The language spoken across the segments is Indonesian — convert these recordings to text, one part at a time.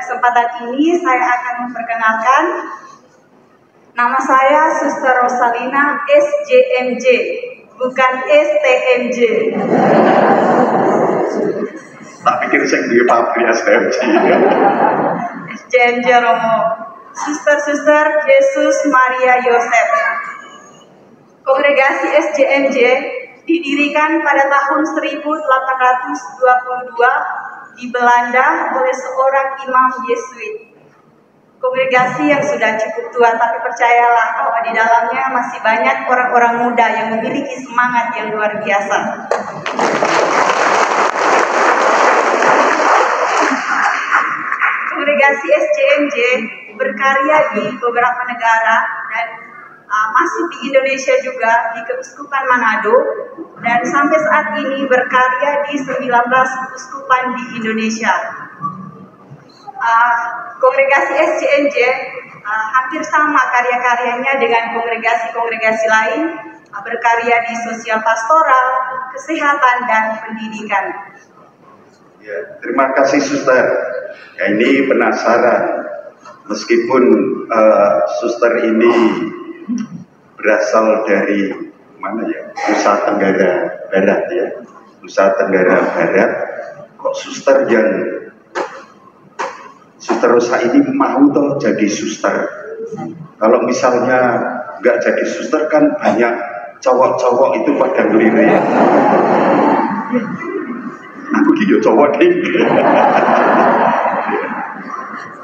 kesempatan ini saya akan memperkenalkan nama saya Suster Rosalina SJMJ, bukan STMJ. Tak pikir saya di pabrik STMJ. SJMJ Romo, Suster Yesus Maria Yosef. Kongregasi SJMJ didirikan pada tahun 1822 di Belanda oleh seorang imam Yesuit. Kongregasi yang sudah cukup tua, tapi percayalah bahwa di dalamnya masih banyak orang-orang muda yang memiliki semangat yang luar biasa. Kongregasi SJMJ berkarya di beberapa negara dan masuk di Indonesia juga, di Keuskupan Manado, dan sampai saat ini berkarya di 19 keuskupan di Indonesia. Kongregasi SJMJ hampir sama karya-karyanya dengan kongregasi-kongregasi lain, berkarya di sosial pastoral, kesehatan, dan pendidikan. Ya, terima kasih Suster. Ya, ini penasaran, meskipun Suster ini berasal dari mana ya? Nusa Tenggara Barat ya. Nusa Tenggara Barat. Kok Suster Rosa ini mau toh jadi suster? Kalau misalnya nggak jadi suster kan banyak cowok-cowok itu pada ngelirik. Aku gitu cowok deh.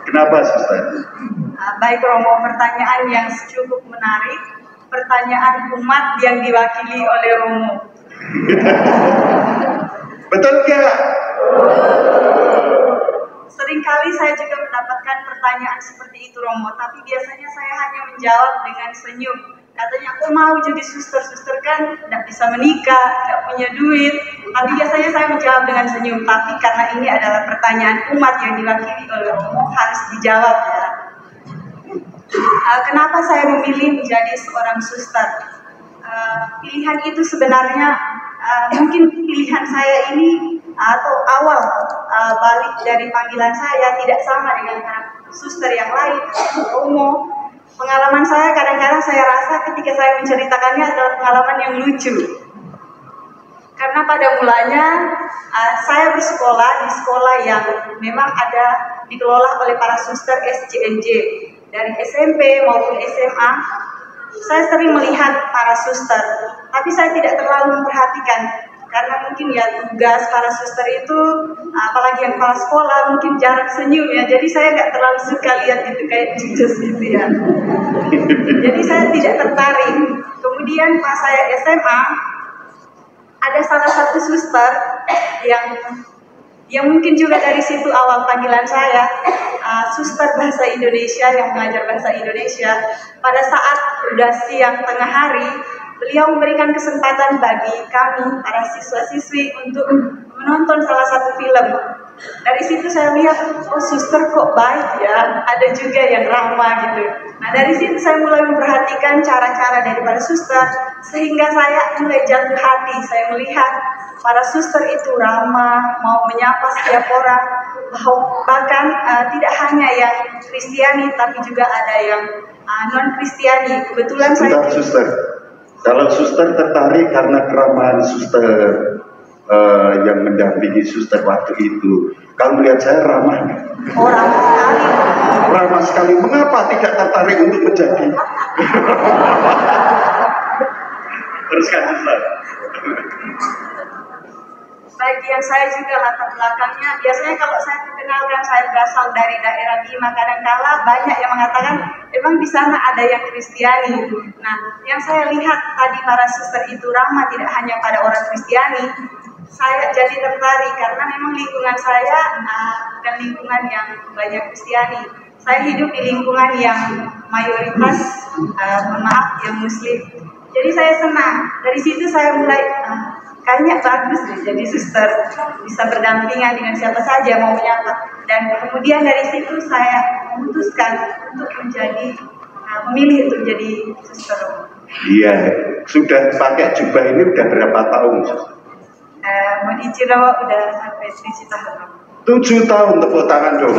Kenapa Suster? Baik Romo, pertanyaan yang cukup menarik. Pertanyaan umat yang diwakili oleh Romo. Betul nggak? Seringkali saya juga mendapatkan pertanyaan seperti itu Romo, tapi biasanya saya hanya menjawab dengan senyum. Katanya aku mau jadi suster kan tidak bisa menikah, tidak punya duit. Tapi biasanya saya menjawab dengan senyum. Tapi karena ini adalah pertanyaan umat yang diwakili oleh Romo, harus dijawab ya. Kenapa saya memilih menjadi seorang suster? Pilihan itu sebenarnya mungkin pilihan saya ini atau awal balik dari panggilan saya tidak sama dengan suster yang lain. Romo, pengalaman saya kadang-kadang saya rasa ketika saya menceritakannya adalah pengalaman yang lucu. Karena pada mulanya saya bersekolah di sekolah yang memang dikelola oleh para suster SJMJ. Dari SMP maupun SMA, saya sering melihat para suster, tapi saya tidak terlalu memperhatikan. Karena mungkin ya tugas para suster itu, apalagi yang kepala sekolah, mungkin jarang senyum ya. Jadi saya nggak terlalu suka lihat itu kayak Jesus gitu ya. Jadi saya tidak tertarik. Kemudian pas saya SMA, ada salah satu suster yang mungkin juga dari situ awal panggilan saya, suster bahasa Indonesia yang mengajar bahasa Indonesia. Pada saat udah siang tengah hari, beliau memberikan kesempatan bagi kami, para siswa-siswi, untuk menonton salah satu film. Dari situ saya lihat, oh suster kok baik ya, ada juga yang ramah gitu. Nah dari situ saya mulai memperhatikan cara-cara daripada suster, sehingga saya mulai jatuh hati. Saya melihat para suster itu ramah, mau menyapa setiap orang, bahkan tidak hanya yang Kristiani, tapi juga ada yang non-Kristiani. Kebetulan sebentar, saya... Suster. Kalau suster tertarik karena keramahan suster yang mendampingi suster waktu itu, kalau melihat saya ramah nggak? Oh, ramah sekali. Ramah sekali. Mengapa tidak tertarik untuk menjadi? Teruskan suster. Baik, yang saya juga latar belakangnya, biasanya kalau saya perkenalkan saya berasal dari daerah Bima, kadangkala banyak yang mengatakan memang di sana ada yang Kristiani. Nah, yang saya lihat tadi para suster itu ramah tidak hanya pada orang Kristiani. Saya jadi tertarik karena memang lingkungan saya bukan lingkungan yang banyak Kristiani. Saya hidup di lingkungan yang mayoritas, yang Muslim. Jadi saya senang. Dari situ saya mulai kayaknya bagus deh jadi suster, bisa berdampingan dengan siapa saja mau menyapa. Dan kemudian dari situ saya memutuskan untuk memilih untuk jadi suster. Iya, sudah pakai jubah ini udah berapa tahun? Mau dicirawa udah sampai 7 tahun. 7 tahun, tepuk tangan dong.